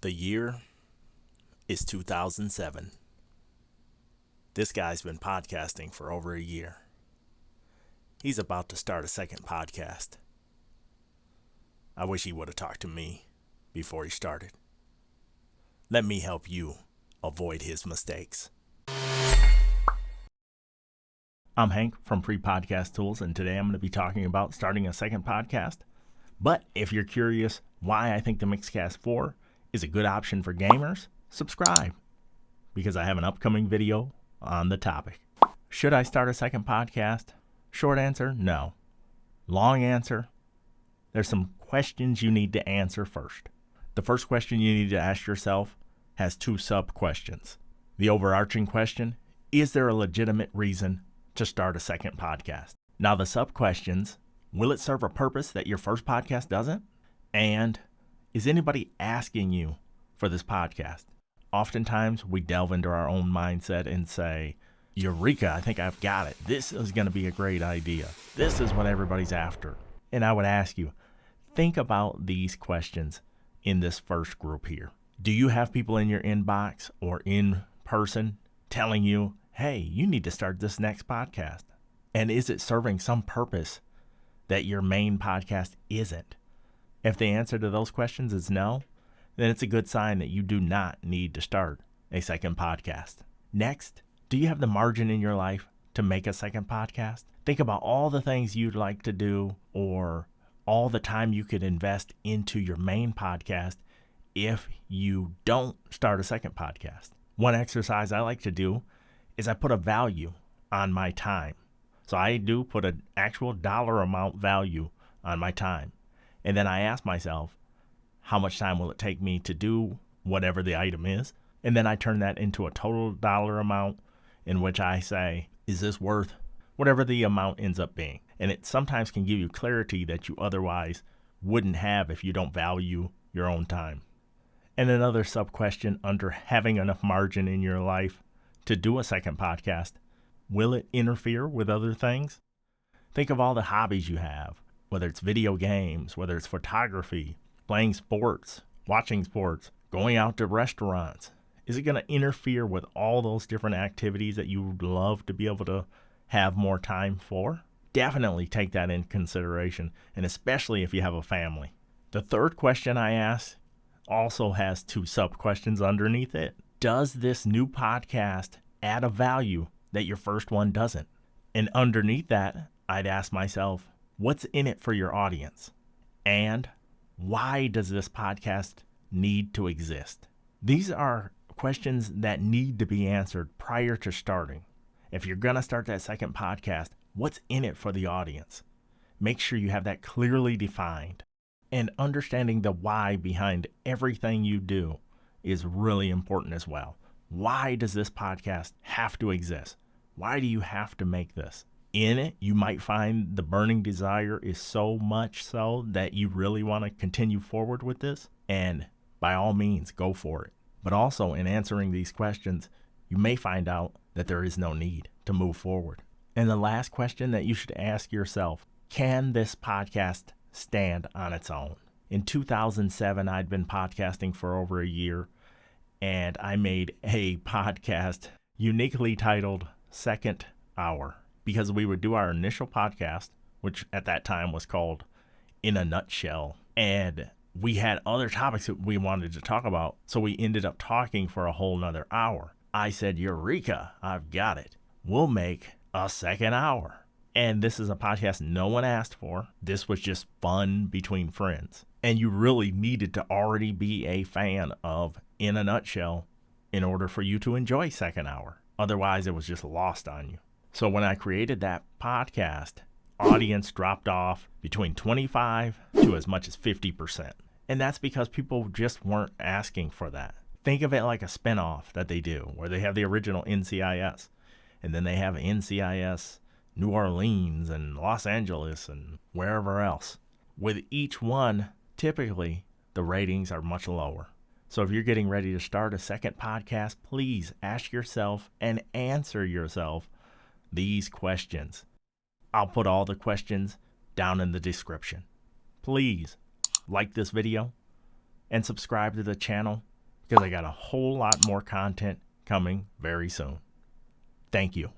The year is 2007. This guy's been podcasting for over a year. He's about to start a second podcast. I wish he would have talked to me before he started. Let me help you avoid his mistakes. I'm Hank from Free Podcast Tools, and today I'm going to be talking about starting a second podcast. But if you're curious why I think the Mixcast 4 is a good option for gamers, subscribe, because I have an upcoming video on the topic. Should I start a second podcast? Short answer, no. Long answer, there's some questions you need to answer first. The first question you need to ask yourself has two sub-questions. The overarching question, is there a legitimate reason to start a second podcast? Now the sub-questions, will it serve a purpose that your first podcast doesn't? And is anybody asking you for this podcast? Oftentimes we delve into our own mindset and say, Eureka, I think I've got it. This is going to be a great idea. This is what everybody's after. And I would ask you, think about these questions in this first group here. Do you have people in your inbox or in person telling you, hey, you need to start this next podcast? And is it serving some purpose that your main podcast isn't? If the answer to those questions is no, then it's a good sign that you do not need to start a second podcast. Next, do you have the margin in your life to make a second podcast? Think about all the things you'd like to do or all the time you could invest into your main podcast if you don't start a second podcast. One exercise I like to do is I put a value on my time. So I do put an actual dollar amount value on my time. And then I ask myself, how much time will it take me to do whatever the item is? And then I turn that into a total dollar amount in which I say, is this worth whatever the amount ends up being? And it sometimes can give you clarity that you otherwise wouldn't have if you don't value your own time. And another sub-question under having enough margin in your life to do a second podcast, will it interfere with other things? Think of all the hobbies you have, whether it's video games, whether it's photography, playing sports, watching sports, going out to restaurants. Is it going to interfere with all those different activities that you would love to be able to have more time for? Definitely take that in consideration, and especially if you have a family. The third question I ask also has two sub-questions underneath it. Does this new podcast add a value that your first one doesn't? And underneath that, I'd ask myself, what's in it for your audience? And why does this podcast need to exist? These are questions that need to be answered prior to starting. If you're going to start that second podcast, what's in it for the audience? Make sure you have that clearly defined. And understanding the why behind everything you do is really important as well. Why does this podcast have to exist? Why do you have to make this? In it, you might find the burning desire is so much so that you really want to continue forward with this. And by all means, go for it. But also in answering these questions, you may find out that there is no need to move forward. And the last question that you should ask yourself, can this podcast stand on its own? In 2007, I'd been podcasting for over a year, and I made a podcast uniquely titled Second Hour, because we would do our initial podcast, which at that time was called In a Nutshell, and we had other topics that we wanted to talk about, so we ended up talking for a whole nother hour. I said, Eureka, I've got it. We'll make a second hour. And this is a podcast no one asked for. This was just fun between friends. And you really needed to already be a fan of In a Nutshell in order for you to enjoy Second Hour. Otherwise, it was just lost on you. So when I created that podcast, audience dropped off between 25 to as much as 50%. And that's because people just weren't asking for that. Think of it like a spinoff that they do, where they have the original NCIS, and then they have NCIS New Orleans and Los Angeles and wherever else. With each one, typically, the ratings are much lower. So if you're getting ready to start a second podcast, please ask yourself and answer yourself these questions. I'll put all the questions down in the description. Please like this video and subscribe to the channel because I got a whole lot more content coming very soon. Thank you.